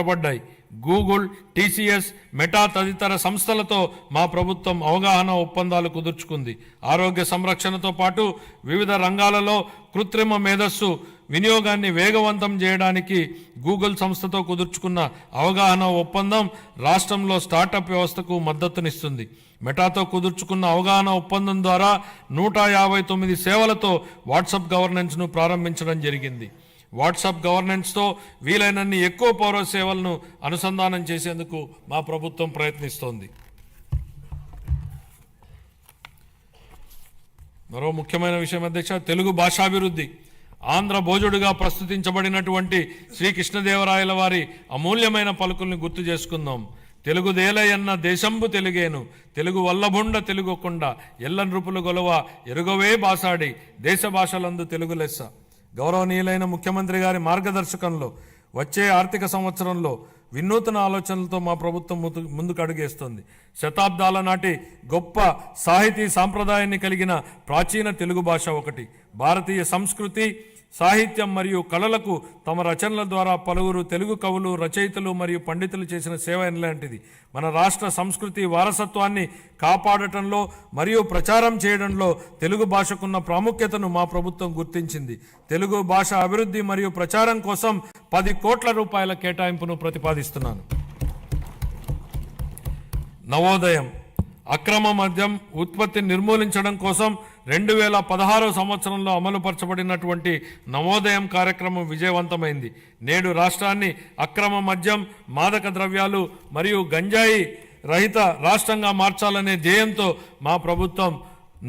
పడ్డాయి. Google, TCS, meta తదితర సంస్థలతో మా ప్రభుత్వం అవగాహన ఒప్పందాలు కుదుర్చుకుంది. ఆరోగ్య సంరక్షణతో పాటు వివిధ రంగాలలో కృత్రిమ మేధస్సు వినియోగాన్ని వేగవంతం చేయడానికి గూగుల్ సంస్థతో కుదుర్చుకున్న అవగాహన ఒప్పందం రాష్ట్రంలో స్టార్టప్ వ్యవస్థకు మద్దతునిస్తుంది. మెటాతో కుదుర్చుకున్న అవగాహన ఒప్పందం ద్వారా 159 సేవలతో వాట్సాప్ గవర్నెన్స్ను ప్రారంభించడం జరిగింది. వాట్సాప్ గవర్నెన్స్తో వీలైనన్ని ఎక్కువ పౌర సేవలను అనుసంధానం చేసేందుకు మా ప్రభుత్వం ప్రయత్నిస్తోంది. మరో ముఖ్యమైన విషయం అధ్యక్ష, తెలుగు భాషాభివృద్ధి. ఆంధ్ర భోజుడుగా ప్రస్తుతించబడినటువంటి శ్రీ కృష్ణదేవరాయల వారి అమూల్యమైన పలుకుల్ని గుర్తు చేసుకుందాం. తెలుగుదేలయన్న దేశంబు తెలుగేను, తెలుగు వల్లభుండ తెలుగుకొండ, ఎల్ల నృపులు గొలవ ఎరుగవే బాసాడి, దేశ భాషలందు తెలుగు లెస్స. గౌరవనీయులైన ముఖ్యమంత్రి గారి మార్గదర్శకంలో వచ్చే ఆర్థిక సంవత్సరంలో వినూత్న ఆలోచనలతో మా ప్రభుత్వం ముందుకు అడుగేస్తుంది. శతాబ్దాల నాటి గొప్ప సాహితీ సాంప్రదాయాన్ని కలిగిన ప్రాచీన తెలుగు భాష ఒకటి. భారతీయ సంస్కృతి, సాహిత్యం మరియు కళలకు తమ రచనల ద్వారా పలువురు తెలుగు కవులు, రచయితలు మరియు పండితులు చేసిన సేవ ఎలాంటిది. మన రాష్ట్ర సంస్కృతి వారసత్వాన్ని కాపాడటంలో మరియు ప్రచారం చేయడంలో తెలుగు భాషకున్న ప్రాముఖ్యతను మా ప్రభుత్వం గుర్తించింది. తెలుగు భాష అభివృద్ధి మరియు ప్రచారం కోసం 10 కోట్ల రూపాయల కేటాయింపును ప్రతిపాదిస్తున్నాను. నవోదయం. అక్రమ మద్యం ఉత్పత్తిని నిర్మూలించడం కోసం 2016 సంవత్సరంలో అమలుపరచబడినటువంటి నవోదయం కార్యక్రమం విజయవంతమైంది. నేడు రాష్ట్రాన్ని అక్రమ మద్యం, మాదక ద్రవ్యాలు మరియు గంజాయి రహిత రాష్ట్రంగా మార్చాలనే ధ్యేయంతో మా ప్రభుత్వం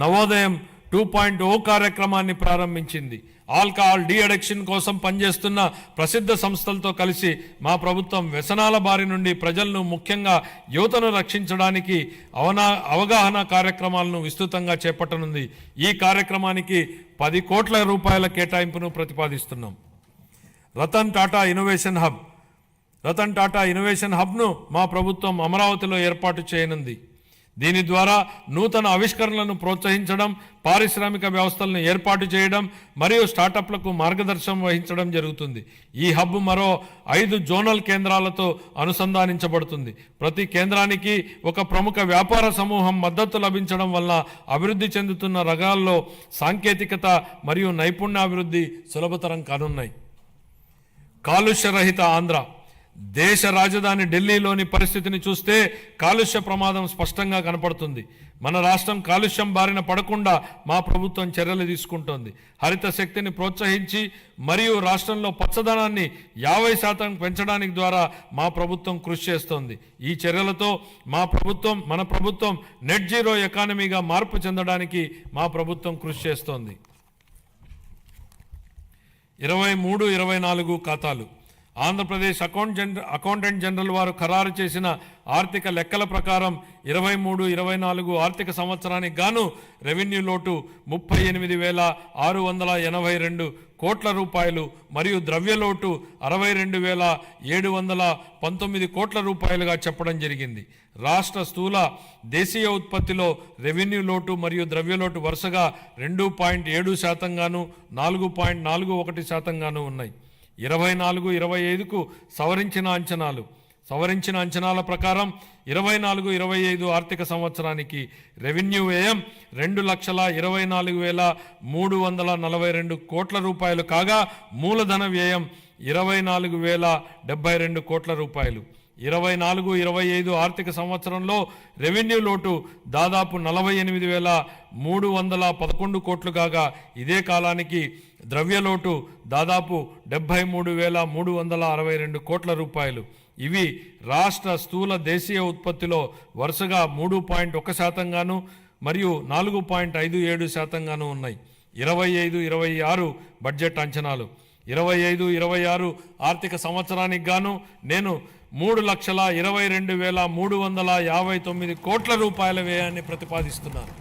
నవోదయం 2.0 కార్యక్రమాన్ని ప్రారంభించింది. ఆల్కహాల్ డీ అడిక్షన్ కోసం పనిచేస్తున్న ప్రసిద్ధ సంస్థలతో కలిసి మా ప్రభుత్వం వ్యసనాల బారి నుండి ప్రజలను, ముఖ్యంగా యువతను రక్షించడానికి అవగాహన కార్యక్రమాలను విస్తృతంగా చేపట్టనుంది. ఈ కార్యక్రమానికి 10 కోట్ల రూపాయల కేటాయింపును ప్రతిపాదిస్తున్నాం. రతన్ టాటా ఇన్నోవేషన్ హబ్ను మా ప్రభుత్వం అమరావతిలో ఏర్పాటు చేయనుంది. దీని ద్వారా నూతన ఆవిష్కరణలను ప్రోత్సహించడం, పారిశ్రామిక వ్యవస్థలను ఏర్పాటు చేయడం మరియు స్టార్టప్లకు మార్గదర్శనం వహించడం జరుగుతుంది. ఈ హబ్ మరో 5 జోనల్ కేంద్రాలతో అనుసంధానించబడుతుంది. ప్రతి కేంద్రానికి ఒక ప్రముఖ వ్యాపార సమూహం మద్దతు లభించడం వల్ల అభివృద్ధి చెందుతున్న రంగాల్లో సాంకేతికత మరియు నైపుణ్యాభివృద్ధి సులభతరం కానున్నాయి. కాలుష్య రహిత ఆంధ్ర. దేశ రాజధాని ఢిల్లీలోని పరిస్థితిని చూస్తే కాలుష్య ప్రమాదం స్పష్టంగా కనపడుతుంది. మన రాష్ట్రం కాలుష్యం బారిన పడకుండా మా ప్రభుత్వం చర్యలు తీసుకుంటోంది. హరిత శక్తిని ప్రోత్సహించి మరియు రాష్ట్రంలో పచ్చదనాన్ని 50% పెంచడానికి ద్వారా మా ప్రభుత్వం కృషి చేస్తోంది. ఈ చర్యలతో మన ప్రభుత్వం నెట్ జీరో ఎకానమీగా మార్పు చెందడానికి మా ప్రభుత్వం కృషి చేస్తోంది. 23-24 ఖాతాలు. ఆంధ్రప్రదేశ్ అకౌంటెంట్ జనరల్ వారు ఖరారు చేసిన ఆర్థిక లెక్కల ప్రకారం 23-24 ఆర్థిక సంవత్సరానికి గాను రెవెన్యూ లోటు 38,682 కోట్ల రూపాయలు మరియు ద్రవ్యలోటు 62,719 కోట్ల రూపాయలుగా చెప్పడం జరిగింది. రాష్ట్ర స్థూల దేశీయ ఉత్పత్తిలో రెవెన్యూ లోటు మరియు ద్రవ్యలోటు వరుసగా 2.7% గాను 4.41% గాను ఉన్నాయి. 24-25కు సవరించిన అంచనాల ప్రకారం 24-25 ఆర్థిక సంవత్సరానికి రెవెన్యూ వ్యయం 2,24,342 కోట్ల రూపాయలు కాగా మూలధన వ్యయం 24,072 కోట్ల రూపాయలు. 24-25 ఆర్థిక సంవత్సరంలో రెవెన్యూ లోటు దాదాపు 48,311 కోట్లు కాగా ఇదే కాలానికి ద్రవ్యలోటు దాదాపు 73,362 కోట్ల రూపాయలు. ఇవి రాష్ట్ర స్థూల దేశీయ ఉత్పత్తిలో వరుసగా 3.1% గాను మరియు 4.57% గాను ఉన్నాయి. 25-26 బడ్జెట్ అంచనాలు. 25-26 ఆర్థిక సంవత్సరానికి గాను నేను 3,22,359 కోట్ల రూపాయల వ్యయాన్ని ప్రతిపాదిస్తున్నాను.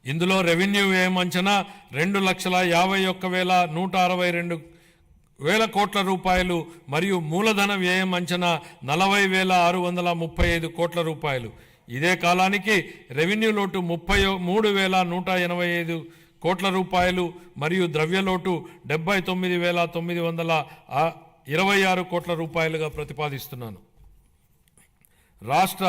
ఇందులో రెవెన్యూ వ్యయం అంచనా 2,51,162 కోట్ల రూపాయలు మరియు మూలధన వ్యయం అంచనా 40,635 కోట్ల రూపాయలు. ఇదే కాలానికి రెవెన్యూ లోటు 33,185 కోట్ల రూపాయలు మరియు ద్రవ్యలోటు 79,900 26 కోట్ల రూపాయలుగా ప్రతిపాదిస్తున్నాను. రాష్ట్ర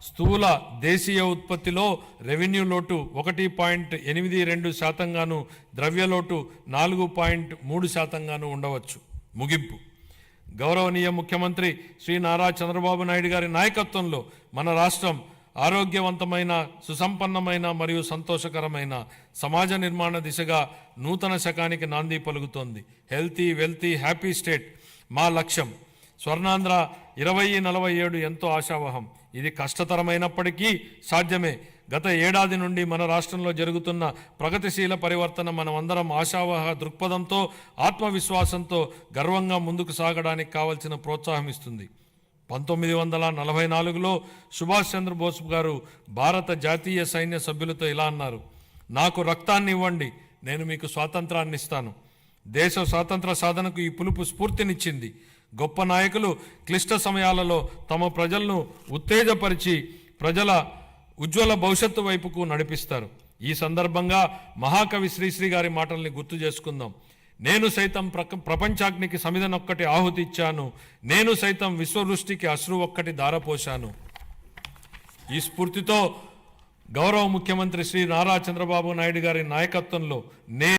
స్థూల దేశీయ ఉత్పత్తిలో రెవెన్యూ లోటు 1.82%గాను, ద్రవ్యలోటు 4.3%గాను ఉండవచ్చు. ముగింపు. గౌరవనీయ ముఖ్యమంత్రి శ్రీ నారా చంద్రబాబు నాయుడు గారి నాయకత్వంలో మన రాష్ట్రం ఆరోగ్యవంతమైన, సుసంపన్నమైన మరియు సంతోషకరమైన సమాజ నిర్మాణ దిశగా నూతన శకానికి నాంది పలుకుతోంది. హెల్తీ, వెల్తీ, హ్యాపీ స్టేట్ మా లక్ష్యం. స్వర్ణాంధ్ర 2047 ఎంతో ఆశావహం. ఇది కష్టతరమైనప్పటికీ సాధ్యమే. గత ఏడాది నుండి మన రాష్ట్రంలో జరుగుతున్న ప్రగతిశీల పరివర్తన మనమందరం ఆశావహ దృక్పథంతో, ఆత్మవిశ్వాసంతో గర్వంగా ముందుకు సాగడానికి కావలసిన ప్రోత్సాహం ఇస్తుంది. 1944లో సుభాష్ చంద్రబోస్ గారు భారత జాతీయ సైన్య సభ్యులతో ఇలా అన్నారు: నాకు రక్తాన్ని ఇవ్వండి, నేను మీకు స్వాతంత్రాన్ని ఇస్తాను. దేశ స్వాతంత్ర సాధనకు ఈ పిలుపు స్ఫూర్తినిచ్చింది. గొప్ప నాయకులు క్లిష్ట సమయాలలో తమ ప్రజలను ఉత్తేజపరిచి ప్రజల ఉజ్వల భవిష్యత్తు వైపుకు నడిపిస్తారు. ఈ సందర్భంగా మహాకవి శ్రీశ్రీ గారి మాటల్ని గుర్తు చేసుకుందాం. నేను సైతం ప్రపంచాగ్నికి సమిధనొక్కటి ఆహుతి ఇచ్చాను, నేను సైతం విశ్వవృష్టికి అశ్రు ఒక్కటి ధారపోశాను. ఈ స్ఫూర్తితో గౌరవ ముఖ్యమంత్రి శ్రీ నారా చంద్రబాబు నాయుడు గారి నాయకత్వంలో